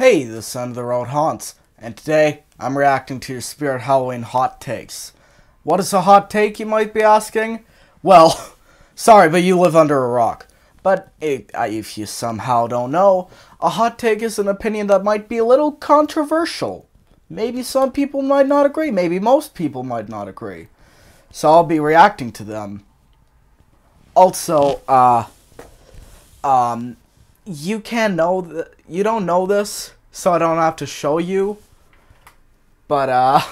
Hey, the Son of the Road Haunts, and today I'm reacting to your Spirit Halloween hot takes. What is a hot take, you might be asking? Well, sorry, but you live under a rock. But if you somehow don't know, a hot take is an opinion that might be a little controversial. Maybe some people might not agree, maybe most people might not agree. So I'll be reacting to them. Also, you don't know this, so I don't have to show you. But,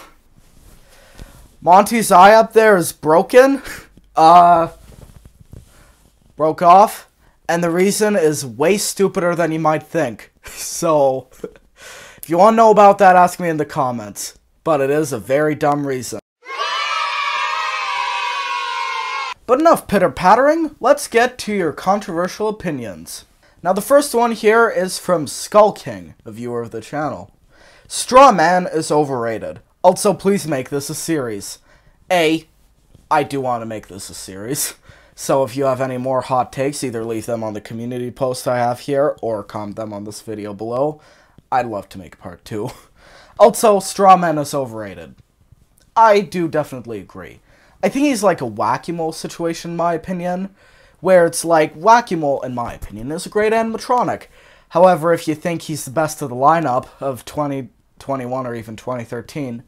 Monty's eye up there is broken. Broke off. And the reason is way stupider than you might think. So, if you want to know about that, ask me in the comments. But it is a very dumb reason. But enough pitter-pattering, let's get to your controversial opinions. Now the first one here is from Skull King, a viewer of the channel. Straw Man is overrated. Also, please make this a series. I do want to make this a series. So if you have any more hot takes, either leave them on the community post I have here, or comment them on this video below. I'd love to make part 2. Also, Straw Man is overrated. I do definitely agree. I think he's like a Whacky situation, in my opinion. Where it's like, Whacky, in my opinion, is a great animatronic. However, if you think he's the best of the lineup of 2021 or even 2013,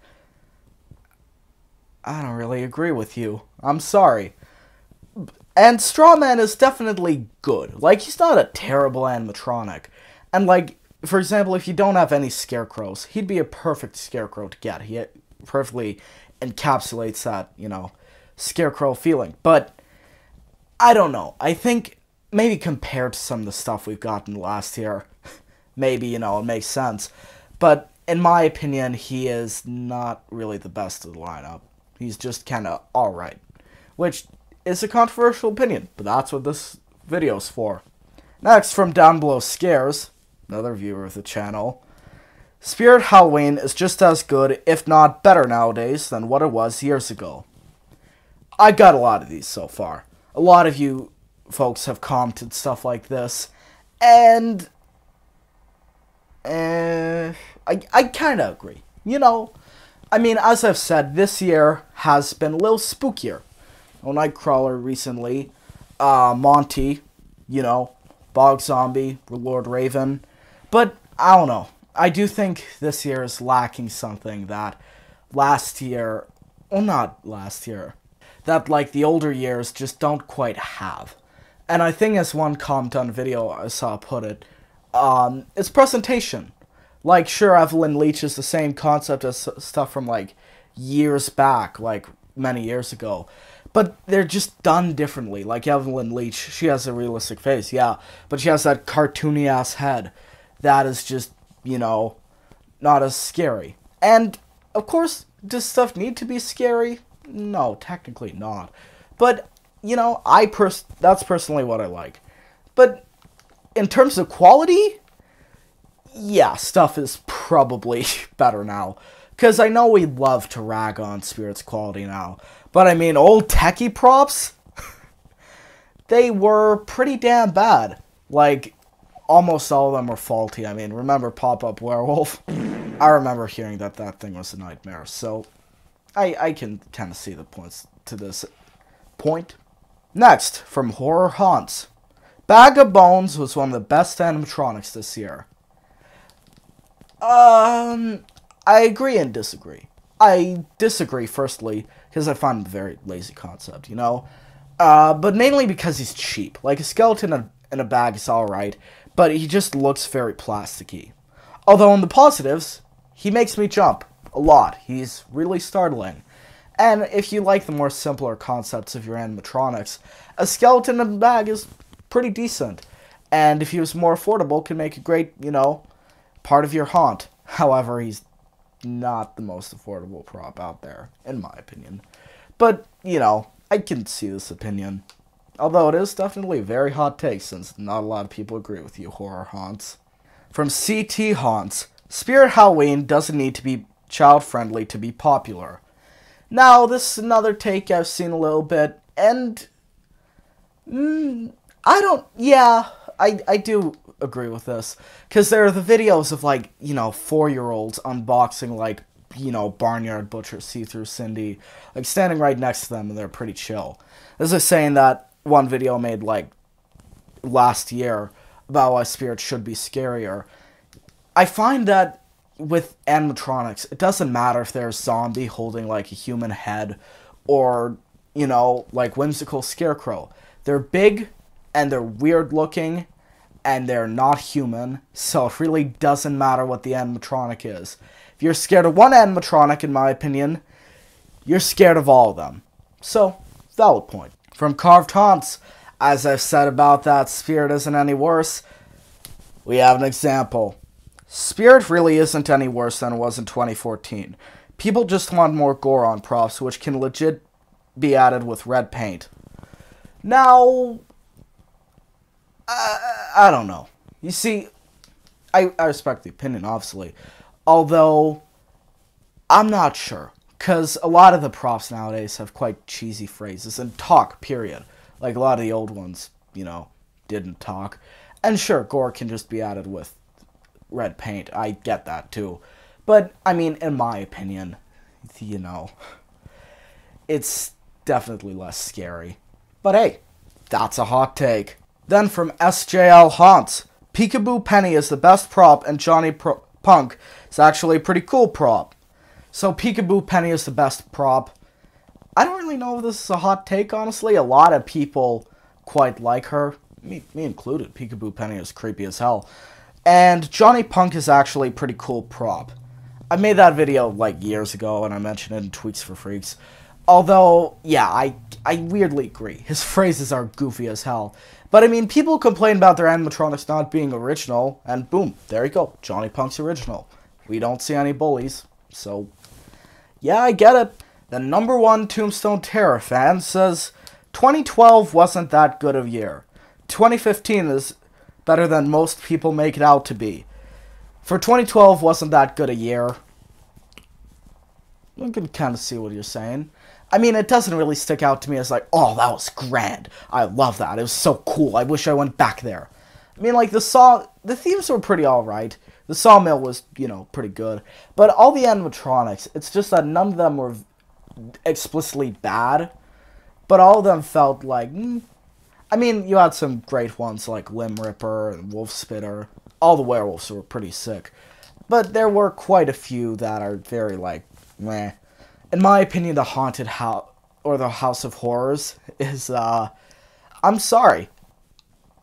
I don't really agree with you. I'm sorry. And Straw Man is definitely good. Like, he's not a terrible animatronic. And like, for example, if you don't have any scarecrows, he'd be a perfect scarecrow to get. He perfectly encapsulates that, scarecrow feeling. But I don't know. I think maybe compared to some of the stuff we've gotten last year, maybe, it makes sense. But in my opinion, he is not really the best of the lineup. He's just kind of alright. Which is a controversial opinion, but that's what this video's for. Next, from Down Below Scares, another viewer of the channel. Spirit Halloween is just as good, if not better nowadays, than what it was years ago. I got a lot of these so far. A lot of you folks have commented stuff like this, and I kind of agree. I mean, as I've said, this year has been a little spookier. Nightcrawler recently, Monty, Bog Zombie, Lord Raven, but I don't know. I do think this year is lacking something that that like the older years just don't quite have. And I think as one comment on a video I saw put it, it's presentation. Like, sure, Evelyn Leach is the same concept as stuff from like years back, like many years ago. But they're just done differently. Like Evelyn Leach, she has a realistic face, yeah. But she has that cartoony-ass head. That is just, not as scary. And, of course, does stuff need to be scary? No, technically not. But, that's personally what I like. But, in terms of quality, yeah, stuff is probably better now. Because I know we love to rag on Spirit's quality now. But I mean, old techie props, they were pretty damn bad. Like, almost all of them were faulty. I mean, remember Pop-Up Werewolf? I remember hearing that thing was a nightmare. So, I can kind of see the points to this point. Next, from Horror Haunts. Bag of Bones was one of the best animatronics this year. I agree and disagree. I disagree, firstly, because I find him a very lazy concept, but mainly because he's cheap. Like, a skeleton in a bag is alright, but he just looks very plasticky. Although, in the positives, he makes me jump a lot. He's really startling. And if you like the more simpler concepts of your animatronics, a skeleton in a bag is pretty decent. And if he was more affordable, could make a great, part of your haunt. However, he's not the most affordable prop out there, in my opinion. But, I can see this opinion. Although it is definitely a very hot take, since not a lot of people agree with you, Horror Haunts. From CT Haunts, Spirit Halloween doesn't need to be child-friendly to be popular. Now, this is another take I've seen a little bit, and I do agree with this. Because there are the videos of, like, 4-year-olds unboxing, like, Barnyard Butcher, See-Through Cindy, like, standing right next to them, and they're pretty chill. This is saying that one video made, like, last year about why spirits should be scarier. I find that with animatronics, it doesn't matter if they're a zombie holding, like, a human head, or, like, whimsical scarecrow. They're big, and they're weird looking, and they're not human, so it really doesn't matter what the animatronic is. If you're scared of one animatronic, in my opinion, you're scared of all of them. So, valid point. From Carved Haunts, as I've said about that Spirit isn't any worse, we have an example. Spirit really isn't any worse than it was in 2014. People just want more gore on props, which can legit be added with red paint. Now, I don't know. You see, I respect the opinion, obviously. Although, I'm not sure. Because a lot of the props nowadays have quite cheesy phrases. And talk, period. Like a lot of the old ones, didn't talk. And sure, gore can just be added with red paint. I get that, too. But, I mean, in my opinion, it's definitely less scary. But hey, that's a hot take. Then from SJL Haunts, Peekaboo Penny is the best prop, and Johnny Punk is actually a pretty cool prop. So Peekaboo Penny is the best prop. I don't really know if this is a hot take, honestly. A lot of people quite like her. Me included. Peekaboo Penny is creepy as hell. And Johnny Punk is actually a pretty cool prop. I made that video, like, years ago, and I mentioned it in Tweaks for Freaks. Although, yeah, I weirdly agree. His phrases are goofy as hell. But, I mean, people complain about their animatronics not being original, and boom, there you go. Johnny Punk's original. We don't see any bullies, so, yeah, I get it. The #1 Tombstone Terror Fan says, 2012 wasn't that good of a year. 2015 is better than most people make it out to be. For 2012 wasn't that good a year. I can kind of see what you're saying. I mean, it doesn't really stick out to me as like, oh, that was grand. I love that. It was so cool. I wish I went back there. I mean, like, the themes were pretty alright. The sawmill was, pretty good. But all the animatronics, it's just that none of them were explicitly bad. But all of them felt like, I mean, you had some great ones like Limb Ripper and Wolf Spitter. All the werewolves were pretty sick. But there were quite a few that are very, like, meh. In my opinion, the Haunted House, or the House of Horrors, is, I'm sorry.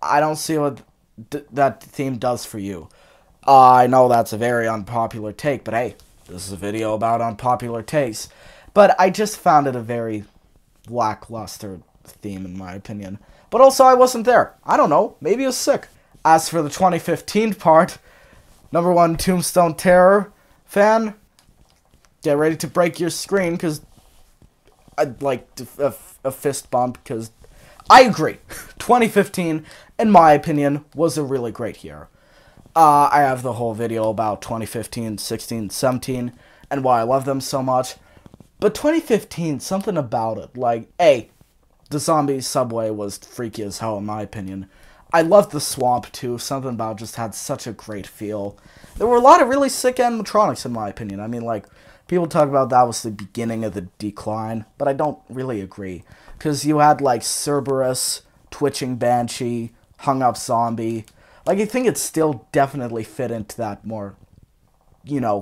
I don't see what that theme does for you. I know that's a very unpopular take, but hey, this is a video about unpopular takes. But I just found it a very lackluster theme, in my opinion. But also, I wasn't there. I don't know. Maybe it was sick. As for the 2015 part, #1 Tombstone Terror Fan, get ready to break your screen, because I'd like a fist bump, because I agree. 2015, in my opinion, was a really great year. I have the whole video about 2015, 16, 17, and why I love them so much. But 2015, something about it, like, hey, the zombie subway was freaky as hell, in my opinion. I loved the swamp, too. Something about it just had such a great feel. There were a lot of really sick animatronics, in my opinion. I mean, like, people talk about that was the beginning of the decline, but I don't really agree. Because you had, like, Cerberus, Twitching Banshee, Hung Up Zombie. Like, I think it still definitely fit into that more,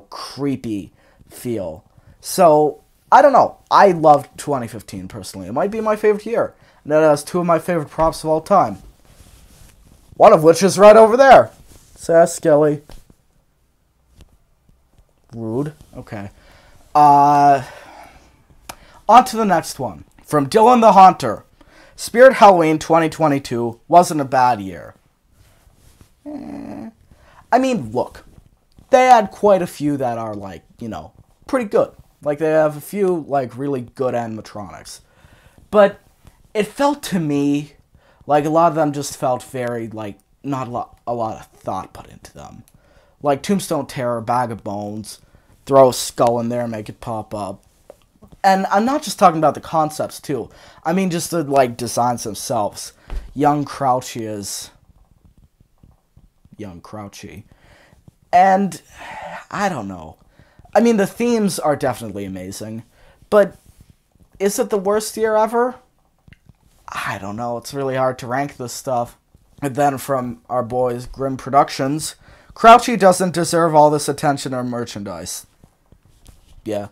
creepy feel. So, I don't know. I loved 2015, personally. It might be my favorite year. And it has 2 of my favorite props of all time. One of which is right over there. Sass Skelly. Rude. Okay. On to the next one. From Dylan the Haunter. Spirit Halloween 2022 wasn't a bad year. I mean, look. They had quite a few that are, like, pretty good. Like, they have a few, like, really good animatronics. But it felt to me like a lot of them just felt very, like, not a lot of thought put into them. Like Tombstone Terror, Bag of Bones, throw a skull in there, make it pop up. And I'm not just talking about the concepts, too. I mean just the, like, designs themselves. Young Crouchy is young Crouchy. And I don't know. I mean, the themes are definitely amazing, but is it the worst year ever? I don't know. It's really hard to rank this stuff. And then from our boys, Grim Productions, Crouchy doesn't deserve all this attention or merchandise. Yeah.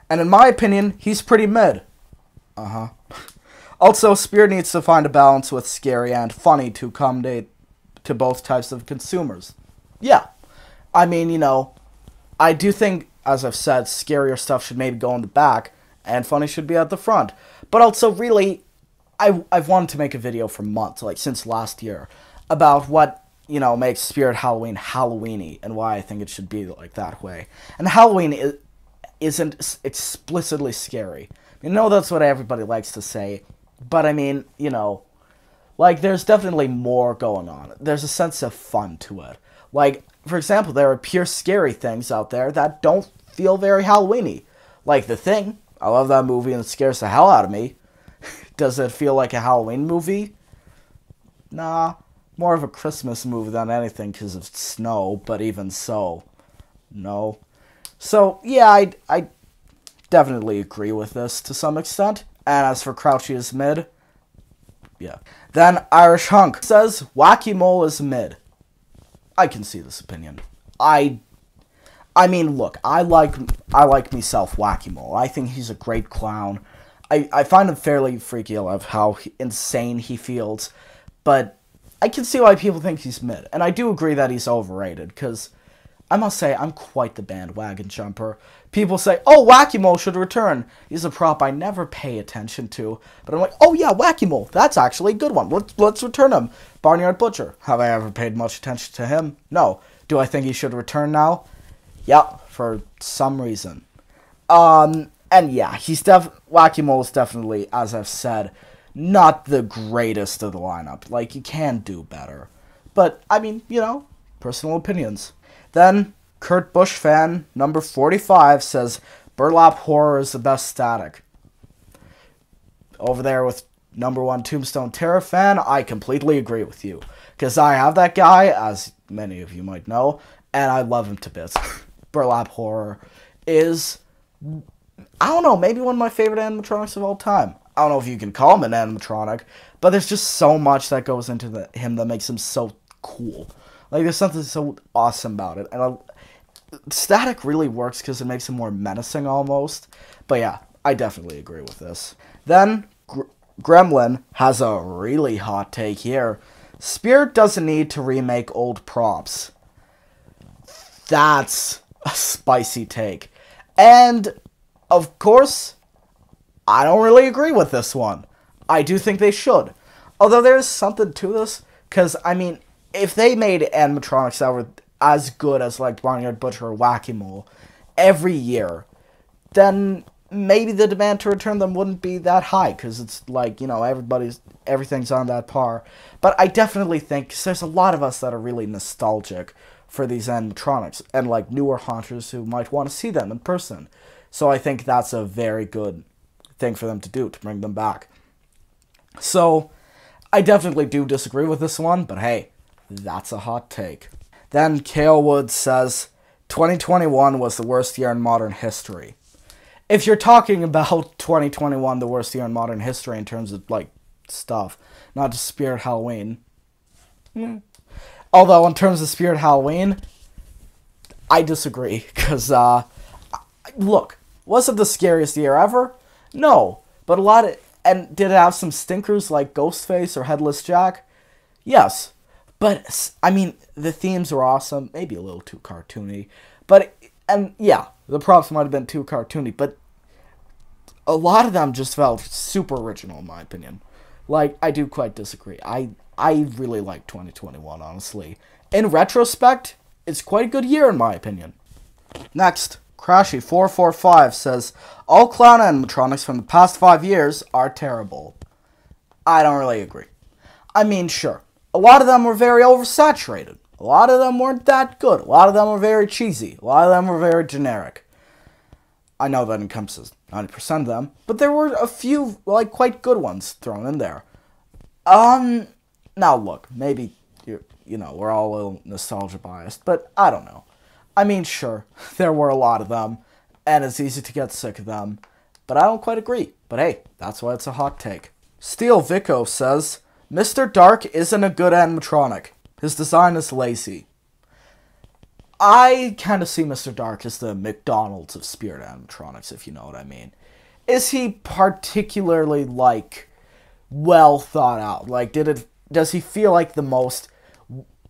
And in my opinion, he's pretty mid. Also, Spirit needs to find a balance with scary and funny to accommodate to both types of consumers. Yeah. I mean, you know, I do think, as I've said, scarier stuff should maybe go in the back, and funny should be at the front. But also, really, I've wanted to make a video for months, like since last year, about what, you know, makes Spirit Halloween Halloweeny, and why I think it should be like that way. And Halloween isn't explicitly scary. You know, that's what everybody likes to say, but I mean, you know, like, there's definitely more going on. There's a sense of fun to it. Like, for example, there are pure scary things out there that don't feel very Halloweeny. Like The Thing. I love that movie and it scares the hell out of me. Does it feel like a Halloween movie? Nah. More of a Christmas movie than anything because of snow, but even so, no. So, yeah, I definitely agree with this to some extent. And as for Crouchy is mid, yeah. Then Irish Hunk says Whacky Mole is mid. I can see this opinion. I mean, look, I like myself Whacky Mole. I think he's a great clown. I find him fairly freaky. I love how insane he feels. But I can see why people think he's mid. And I do agree that he's overrated, because I must say, I'm quite the bandwagon jumper. People say, oh, Whacky Mole should return. He's a prop I never pay attention to. But I'm like, oh yeah, Whacky Mole, that's actually a good one. Let's return him. Barnyard Butcher. Have I ever paid much attention to him? No. Do I think he should return now? Yeah, for some reason. And yeah, Whacky Mole is definitely, as I've said, not the greatest of the lineup. Like, you can do better. But, I mean, you know, personal opinions. Then, Kurt Busch fan, number 45, says Burlap Horror is the best static. Over there with number 1 Tombstone Terror Fan, I completely agree with you. Because I have that guy, as many of you might know, and I love him to bits. Burlap Horror is, I don't know, maybe one of my favorite animatronics of all time. I don't know if you can call him an animatronic, but there's just so much that goes into him that makes him so cool. Like, there's something so awesome about it. And static really works because it makes him more menacing almost. But yeah, I definitely agree with this. Then, Gremlin has a really hot take here. Spirit doesn't need to remake old props. That's a spicy take. And, of course, I don't really agree with this one. I do think they should. Although there's something to this, because, I mean, if they made animatronics that were as good as, like, Barnyard Butcher or Whacky Mole every year, then maybe the demand to return them wouldn't be that high, because it's like, you know, everything's on that par. But I definitely think, because there's a lot of us that are really nostalgic for these animatronics, and, like, newer haunters who might want to see them in person. So I think that's a very good thing for them to do, to bring them back. So, I definitely do disagree with this one, but hey, that's a hot take. Then Kale Woods says, 2021 was the worst year in modern history. If you're talking about 2021, the worst year in modern history in terms of, like, stuff, not just Spirit Halloween. Although, in terms of Spirit Halloween, I disagree, because, look, was it the scariest year ever? No, but and did it have some stinkers like Ghostface or Headless Jack? Yes. But, I mean, the themes were awesome. Maybe a little too cartoony. But, and yeah, the props might have been too cartoony. But a lot of them just felt super original, in my opinion. Like, I do quite disagree. I really like 2021, honestly. In retrospect, it's quite a good year, in my opinion. Next, Crouchy445 says, all clown animatronics from the past 5 years are terrible. I don't really agree. I mean, sure. A lot of them were very oversaturated. A lot of them weren't that good. A lot of them were very cheesy. A lot of them were very generic. I know that encompasses 90% of them, but there were a few, like, quite good ones thrown in there. Now look, maybe you know, we're all a little nostalgia biased, but I don't know. I mean, sure, there were a lot of them, and it's easy to get sick of them, but I don't quite agree. But hey, that's why it's a hot take. Steel Vico says, Mr. Dark isn't a good animatronic. His design is lazy. I kind of see Mr. Dark as the McDonald's of spirit animatronics, if you know what I mean. Is he particularly, like, well thought out? Like, does he feel like the most,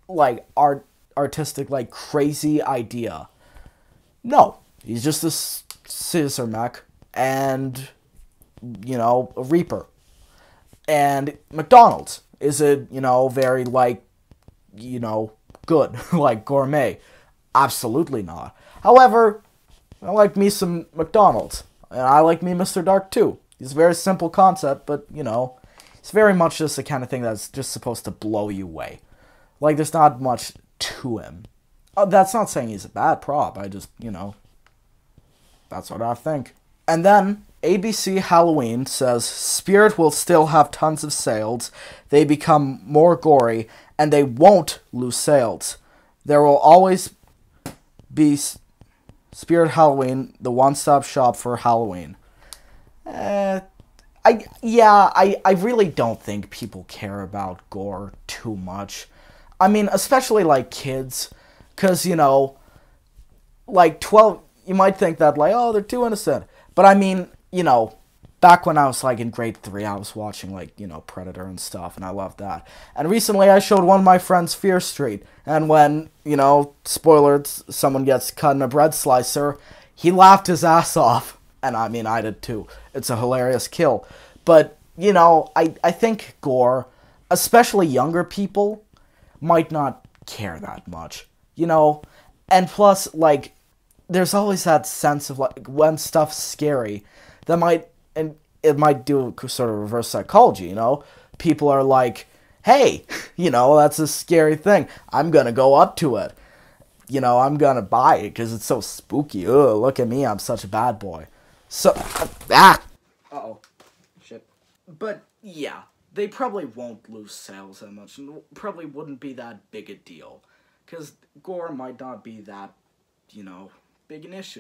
like, artistic, like, crazy idea? No. He's just a scissor mech and, you know, a Reaper. And McDonald's is a, you know, very, like, you know, good, like, gourmet. Absolutely not. However, I like me some McDonald's. And I like me Mr. Dark too. It's a very simple concept, but, you know, it's very much just the kind of thing that's just supposed to blow you away. Like, there's not much to him. That's not saying he's a bad prop. I just, you know, that's what I think. And then, ABC Halloween says, Spirit will still have tons of sales. They become more gory, and they won't lose sales. There will always be Spirit Halloween, the one-stop shop for Halloween. I really don't think people care about gore too much. I mean, especially, like, kids. Because, you know, like, 12... You might think that, like, oh, they're too innocent. But, I mean, you know, back when I was, like, in grade 3, I was watching, like, you know, Predator and stuff, and I loved that. And recently I showed one of my friends Fear Street, and when, you know, spoilers, someone gets cut in a bread slicer, he laughed his ass off. And, I mean, I did too. It's a hilarious kill. But, you know, I think gore, especially younger people, might not care that much. You know? And plus, like, there's always that sense of, like, when stuff's scary, that might, and it might do sort of reverse psychology, you know? People are like, hey, you know, that's a scary thing. I'm gonna go up to it. You know, I'm gonna buy it because it's so spooky. Ugh, look at me, I'm such a bad boy. So, Uh-oh. Shit. But, yeah, they probably won't lose sales that much, and probably wouldn't be that big a deal. Because gore might not be that, you know, big an issue.